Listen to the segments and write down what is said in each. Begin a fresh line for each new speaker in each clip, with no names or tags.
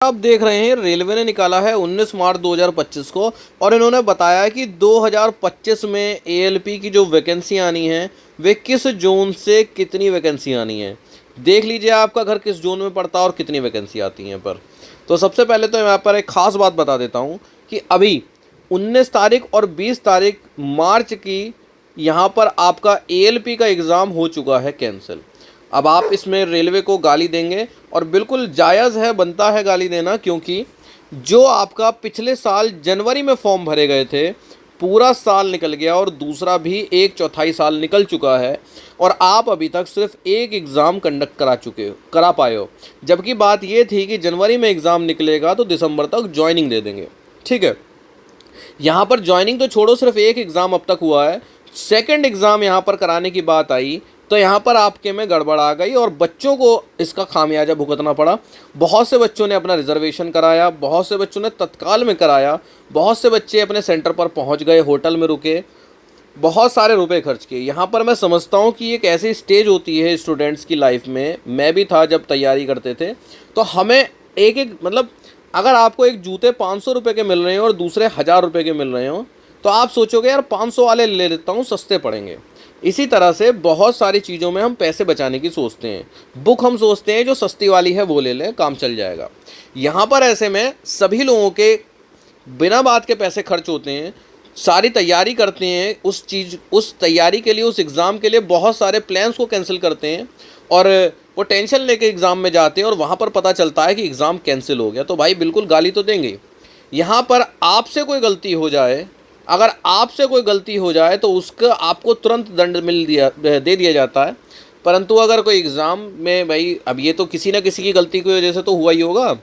आप देख रहे हैं रेलवे ने निकाला है 19 मार्च 2025 को और इन्होंने बताया कि 2025 में एएलपी की जो वैकेंसी आनी है वे किस जोन से कितनी वैकेंसी आनी है। देख लीजिए आपका घर किस जोन में पड़ता है और कितनी वैकेंसी आती हैं पर। तो सबसे पहले तो यहाँ पर एक ख़ास बात बता देता हूँ कि अभी 19 तारीख और 20 तारीख मार्च की यहाँ पर आपका एएलपी का एग्ज़ाम हो चुका है कैंसिल। अब आप इसमें रेलवे को गाली देंगे और बिल्कुल जायज़ है, बनता है गाली देना, क्योंकि जो आपका पिछले साल जनवरी में फॉर्म भरे गए थे पूरा साल निकल गया और दूसरा भी 1/4 साल निकल चुका है और आप अभी तक सिर्फ एक एग्ज़ाम कंडक्ट करा पाए हो। जबकि बात ये थी कि जनवरी में एग्ज़ाम निकलेगा तो दिसंबर तक ज्वाइनिंग दे देंगे। ठीक है, यहाँ पर ज्वाइनिंग तो छोड़ो, सिर्फ एक एग्ज़ाम अब तक हुआ है। सेकंड एग्ज़ाम यहाँ पर कराने की बात आई तो यहाँ पर आपके में गड़बड़ आ गई और बच्चों को इसका खामियाजा भुगतना पड़ा। बहुत से बच्चों ने अपना रिजर्वेशन कराया, बहुत से बच्चों ने तत्काल में कराया, बहुत से बच्चे अपने सेंटर पर पहुँच गए, होटल में रुके, बहुत सारे रुपए खर्च किए। यहाँ पर मैं समझता हूँ कि एक ऐसी स्टेज होती है स्टूडेंट्स की लाइफ में, मैं भी था जब तैयारी करते थे, तो हमें एक एक मतलब अगर आपको एक जूते 500 रुपये के मिल रहे हो और दूसरे 1000 रुपये के मिल रहे हो तो आप सोचोगे यार 500 वाले ले लेता हूँ, सस्ते पड़ेंगे। इसी तरह से बहुत सारी चीज़ों में हम पैसे बचाने की सोचते हैं। बुक हम सोचते हैं जो सस्ती वाली है वो ले लें, काम चल जाएगा। यहाँ पर ऐसे में सभी लोगों के बिना बात के पैसे खर्च होते हैं, सारी तैयारी करते हैं उस तैयारी के लिए, उस एग्ज़ाम के लिए बहुत सारे प्लान्स को कैंसिल करते हैं और वो टेंशन लेके एग्ज़ाम में जाते हैं और वहाँ पर पता चलता है कि एग्ज़ाम कैंसिल हो गया। तो भाई बिल्कुल गाली तो देंगे। यहाँ पर आपसे कोई गलती हो जाए, अगर आपसे कोई गलती हो जाए तो उसका आपको तुरंत दंड दे दिया जाता है। परंतु अगर कोई एग्ज़ाम में, भाई अब ये तो किसी न किसी की गलती की वजह से तो हुआ ही होगा,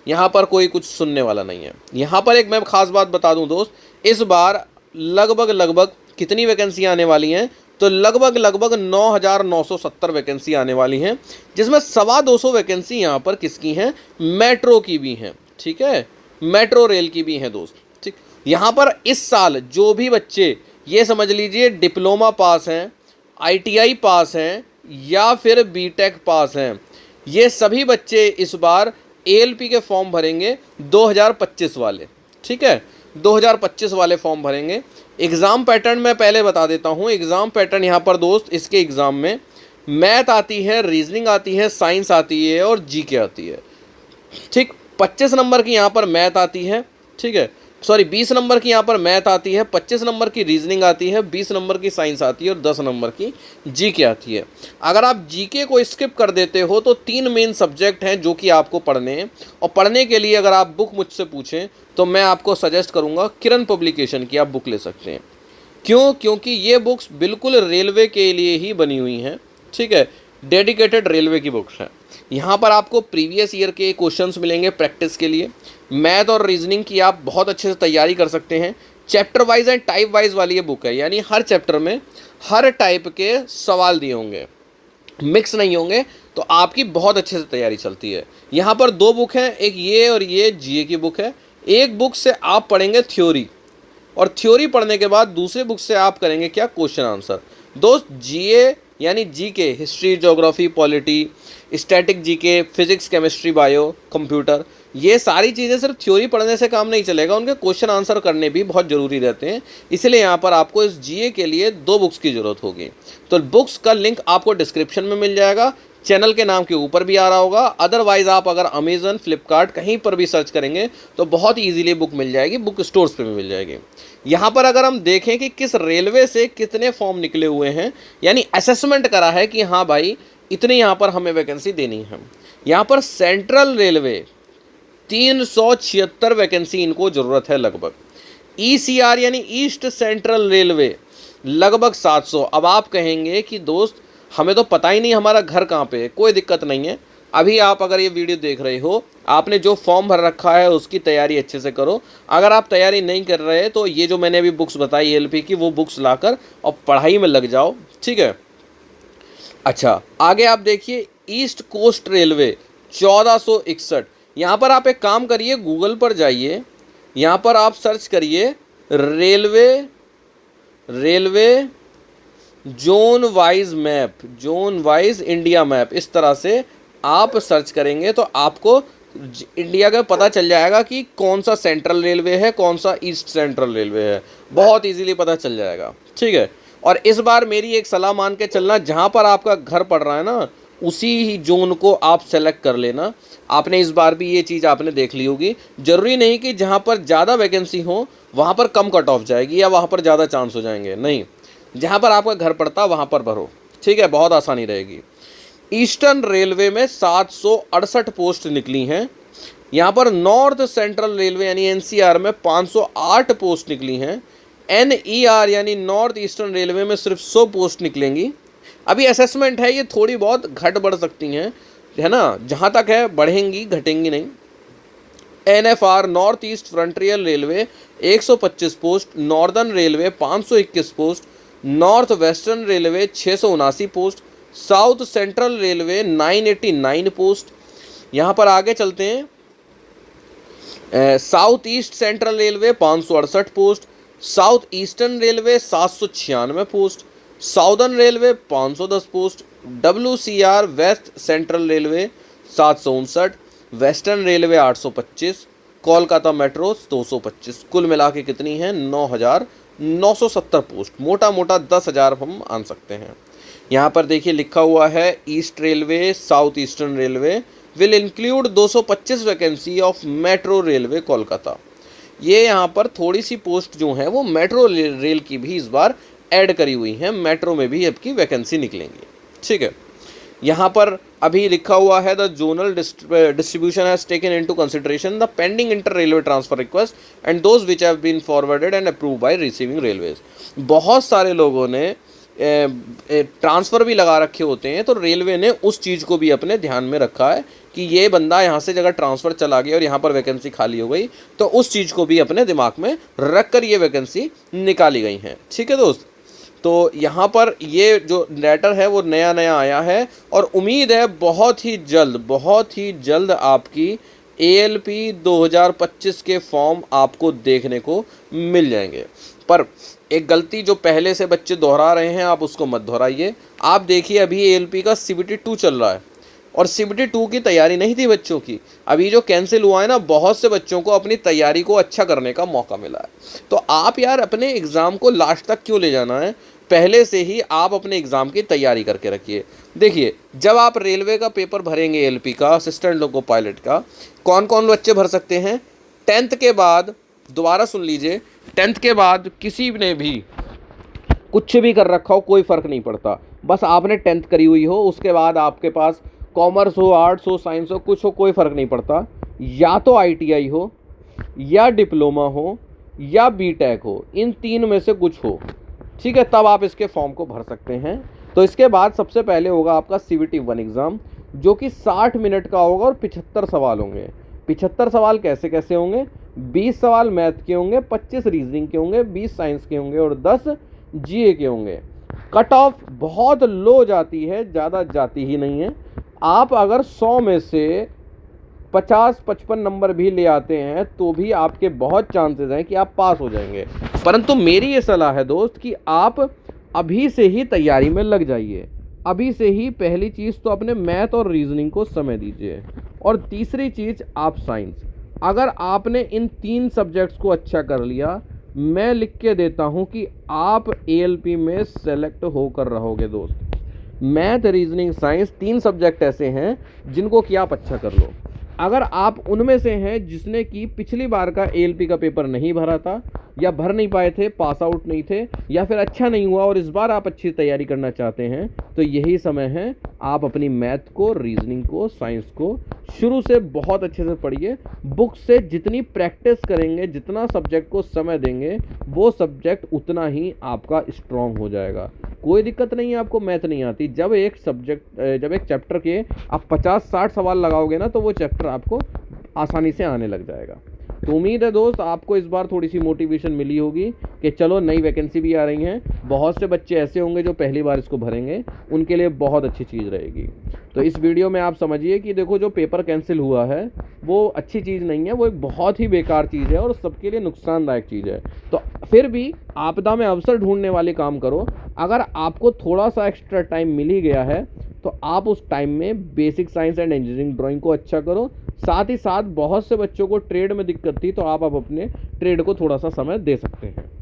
यहाँ पर कोई कुछ सुनने वाला नहीं है। यहाँ पर एक मैं ख़ास बात बता दूँ दोस्त, इस बार लगभग कितनी वैकेंसी आने वाली हैं तो लगभग 9,970 वैकेंसी आने वाली हैं, जिसमें 225 वैकेंसी यहाँ पर किसकी हैं, मेट्रो की भी हैं। ठीक है, मेट्रो रेल की भी हैं दोस्त। ठीक, यहाँ पर इस साल जो भी बच्चे ये समझ लीजिए डिप्लोमा पास हैं, आईटीआई पास हैं या फिर बीटेक पास हैं, ये सभी बच्चे इस बार एएलपी के फॉर्म भरेंगे 2025 वाले। ठीक है, 2025 वाले फॉर्म भरेंगे। एग्ज़ाम पैटर्न मैं पहले बता देता हूँ। एग्ज़ाम पैटर्न यहाँ पर दोस्त, इसके एग्ज़ाम में मैथ आती है, रीजनिंग आती है, साइंस आती है और जीके आती है। ठीक, 25 नंबर की यहाँ पर मैथ आती है। ठीक है, सॉरी 20 नंबर की यहाँ पर मैथ आती है, 25 नंबर की रीजनिंग आती है, 20 नंबर की साइंस आती है और 10 नंबर की जीके आती है। अगर आप जीके को स्किप कर देते हो तो 3 मेन सब्जेक्ट हैं जो कि आपको पढ़ने हैं, और पढ़ने के लिए अगर आप बुक मुझसे पूछें तो मैं आपको सजेस्ट करूँगा किरण पब्लिकेशन की आप बुक ले सकते हैं। क्यों? क्योंकि ये बुक्स बिल्कुल रेलवे के लिए ही बनी हुई हैं। ठीक है, डेडिकेटेड रेलवे की बुक्स हैं। यहाँ पर आपको प्रीवियस ईयर के क्वेश्चंस मिलेंगे प्रैक्टिस के लिए। मैथ और रीजनिंग की आप बहुत अच्छे से तैयारी कर सकते हैं। Chapter wise and type wise वाली ये बुक है, यानी हर चैप्टर में हर टाइप के सवाल दिए होंगे, मिक्स नहीं होंगे, तो आपकी बहुत अच्छे से तैयारी चलती है। यहाँ पर 2 बुक हैं, एक ये और ये जीए की बुक है। एक बुक से आप पढ़ेंगे थ्योरी और थ्योरी पढ़ने के बाद दूसरे बुक से आप करेंगे क्या, क्वेश्चन आंसर। दोस्त जीए यानी GK, history, geography, polity, static GK, physics, chemistry, bio, computer, ये सारी चीज़ें सिर्फ थ्योरी पढ़ने से काम नहीं चलेगा, उनके क्वेश्चन आंसर करने भी बहुत ज़रूरी रहते हैं। इसलिए यहाँ पर आपको इस जीए के लिए 2 बुक्स की ज़रूरत होगी। तो बुक्स का लिंक आपको डिस्क्रिप्शन में मिल जाएगा, चैनल के नाम के ऊपर भी आ रहा होगा। अदरवाइज़ आप अगर अमेज़न, फ्लिपकार्ट कहीं पर भी सर्च करेंगे तो बहुत ईजीली बुक मिल जाएगी, बुक स्टोर्स पे भी मिल जाएगी। यहाँ पर अगर हम देखें कि किस रेलवे से कितने फॉर्म निकले हुए हैं, यानी असेसमेंट करा है कि हाँ भाई इतनी यहाँ पर हमें वैकेंसी देनी है। यहाँ पर सेंट्रल रेलवे 376 वैकेंसी इनको ज़रूरत है लगभग। ईसीआर यानी ईस्ट सेंट्रल रेलवे लगभग 700। अब आप कहेंगे कि दोस्त हमें तो पता ही नहीं हमारा घर कहाँ पे है। कोई दिक्कत नहीं है, अभी आप अगर ये वीडियो देख रहे हो, आपने जो फॉर्म भर रखा है उसकी तैयारी अच्छे से करो। अगर आप तैयारी नहीं कर रहे तो ये जो मैंने अभी बुक्स बताई एएलपी की, वो बुक्स लाकर और पढ़ाई में लग जाओ। ठीक है, अच्छा आगे आप देखिए ईस्ट कोस्ट रेलवे 1461। यहाँ पर आप एक काम करिए, गूगल पर जाइए, यहाँ पर आप सर्च करिए railway zone wise map, zone wise India map, इस तरह से आप सर्च करेंगे तो आपको इंडिया का पता चल जाएगा कि कौन सा सेंट्रल रेलवे है, कौन सा ईस्ट सेंट्रल रेलवे है, बहुत इजीली पता चल जाएगा। ठीक है, और इस बार मेरी एक सलाह मान के चलना, जहाँ पर आपका घर पड़ रहा है ना उसी ही जोन को आप सेलेक्ट कर लेना। आपने इस बार भी ये चीज़ आपने देख ली होगी, ज़रूरी नहीं कि जहाँ पर ज़्यादा वैकेंसी हो वहाँ पर कम कट ऑफ जाएगी या वहाँ पर ज़्यादा चांस हो जाएंगे, नहीं, जहाँ पर आपका घर पड़ता वहाँ पर भरो। ठीक है, बहुत आसानी रहेगी। ईस्टर्न रेलवे में 768 पोस्ट निकली हैं। यहाँ पर नॉर्थ सेंट्रल रेलवे यानी एनसीआर में 508 पोस्ट निकली हैं। एनईआर यानी नॉर्थ ईस्टर्न रेलवे में सिर्फ 100 पोस्ट निकलेंगी। अभी असेसमेंट है, ये थोड़ी बहुत घट बढ़ सकती हैं, है ना, जहाँ तक है बढ़ेंगी घटेंगी नहीं। NFR north east frontier railway 125 post, northern railway 521 post, north western railway 679 post, south central railway 989 post. यहाँ पर आगे चलते हैं, south east central railway 568 post, south eastern railway 796 post, southern railway 510 post, WCR west central railway 759, western railway 825, Kolkata metro 225। कुल मिला के कितनी है? 9,970 पोस्ट। मोटा मोटा 10,000 हम आन सकते हैं। यहाँ पर देखिए लिखा हुआ है east railway south eastern railway will include 225 vacancy of metro railway Kolkata. ये यहाँ पर थोड़ी सी पोस्ट जो है वो मेट्रो रेल की भी इस बार ऐड करी हुई हैं, मेट्रो में भी आपकी वैकेंसी निकलेंगी। ठीक है, यहाँ पर अभी लिखा हुआ है the zonal distribution has taken into consideration the pending inter railway transfer request and those which have been forwarded and approve by receiving railways. बहुत सारे लोगों ने ट्रांसफ़र भी लगा रखे होते हैं, तो रेलवे ने उस चीज़ को भी अपने ध्यान में रखा है कि ये बंदा यहाँ से जगह ट्रांसफ़र चला गया और यहाँ पर वैकेंसी खाली हो गई, तो उस चीज़ को भी अपने दिमाग में रख कर ये वैकेंसी निकाली गई हैं। ठीक है दोस्त, तो यहाँ पर ये जो लेटर है वो नया नया आया है और उम्मीद है बहुत ही जल्द आपकी ALP 2025 के फॉर्म आपको देखने को मिल जाएंगे। पर एक गलती जो पहले से बच्चे दोहरा रहे हैं, आप उसको मत दोहराइए। आप देखिए अभी ALP का CBT 2 चल रहा है और CBT 2 की तैयारी नहीं थी बच्चों की। अभी जो कैंसिल हुआ है ना, बहुत से बच्चों को अपनी तैयारी को अच्छा करने का मौका मिला है। तो आप यार अपने एग्ज़ाम को लास्ट तक क्यों ले जाना है, पहले से ही आप अपने एग्ज़ाम की तैयारी करके रखिए। देखिए जब आप रेलवे का पेपर भरेंगे ALP का, असिस्टेंट लोको पायलट का, कौन कौन बच्चे भर सकते हैं? 10th के बाद, दोबारा सुन लीजिए, 10th के बाद किसी ने भी कुछ भी कर रखा हो कोई फ़र्क नहीं पड़ता, बस आपने 10th करी हुई हो, उसके बाद आपके पास कॉमर्स हो, आर्ट्स हो, साइंस हो, कुछ हो, कोई फ़र्क नहीं पड़ता। या तो ITI हो या डिप्लोमा हो या BTech हो, इन 3 में से कुछ हो। ठीक है, तब आप इसके फॉर्म को भर सकते हैं। तो इसके बाद सबसे पहले होगा आपका CBT 1 एग्ज़ाम, जो कि 60 मिनट का होगा और 75 सवाल होंगे। 75 सवाल कैसे कैसे होंगे? 20 सवाल मैथ के होंगे, 25 रीजनिंग के होंगे, 20 साइंस के होंगे और 10 GA के होंगे। कट ऑफ बहुत लो जाती है, ज़्यादा जाती ही नहीं है। आप अगर 100 में से 50-55 नंबर भी ले आते हैं तो भी आपके बहुत चांसेस हैं कि आप पास हो जाएंगे। परंतु मेरी ये सलाह है दोस्त कि आप अभी से ही तैयारी में लग जाइए। अभी से ही पहली चीज़ तो अपने मैथ और रीजनिंग को समय दीजिए, और तीसरी चीज़ आप साइंस। अगर आपने इन 3 सब्जेक्ट्स को अच्छा कर लिया, मैं लिख के देता हूँ कि आप ALP में सेलेक्ट होकर रहोगे दोस्त। मैथ, रीजनिंग, साइंस 3 सब्जेक्ट ऐसे हैं जिनको कि आप अच्छा कर लो। अगर आप उनमें से हैं जिसने कि पिछली बार का ALP का पेपर नहीं भरा था या भर नहीं पाए थे, पास आउट नहीं थे, या फिर अच्छा नहीं हुआ और इस बार आप अच्छी तैयारी करना चाहते हैं, तो यही समय है आप अपनी मैथ को, रीजनिंग को, साइंस को शुरू से बहुत अच्छे से पढ़िए। बुक से जितनी प्रैक्टिस करेंगे, जितना सब्जेक्ट को समय देंगे, वो सब्जेक्ट उतना ही आपका स्ट्रॉन्ग हो जाएगा। कोई दिक्कत नहीं है आपको मैथ नहीं आती, जब एक चैप्टर के आप 50-60 सवाल लगाओगे ना, तो वो चैप्टर आपको आसानी से आने लग जाएगा। तो उम्मीद है दोस्त आपको इस बार थोड़ी सी मोटिवेशन मिली होगी कि चलो नई वैकेंसी भी आ रही हैं। बहुत से बच्चे ऐसे होंगे जो पहली बार इसको भरेंगे, उनके लिए बहुत अच्छी चीज़ रहेगी। तो इस वीडियो में आप समझिए कि देखो जो पेपर कैंसिल हुआ है वो अच्छी चीज़ नहीं है, वो एक बहुत ही बेकार चीज़ है और सबके लिए नुकसानदायक चीज़ है। तो फिर भी आपदा में अवसर ढूंढने वाले काम करो। अगर आपको थोड़ा सा एक्स्ट्रा टाइम मिल ही गया है तो आप उस टाइम में basic science and engineering drawing को अच्छा करो, साथ ही साथ बहुत से बच्चों को ट्रेड में दिक्कत थी, तो आप अब अपने ट्रेड को थोड़ा सा समय दे सकते हैं।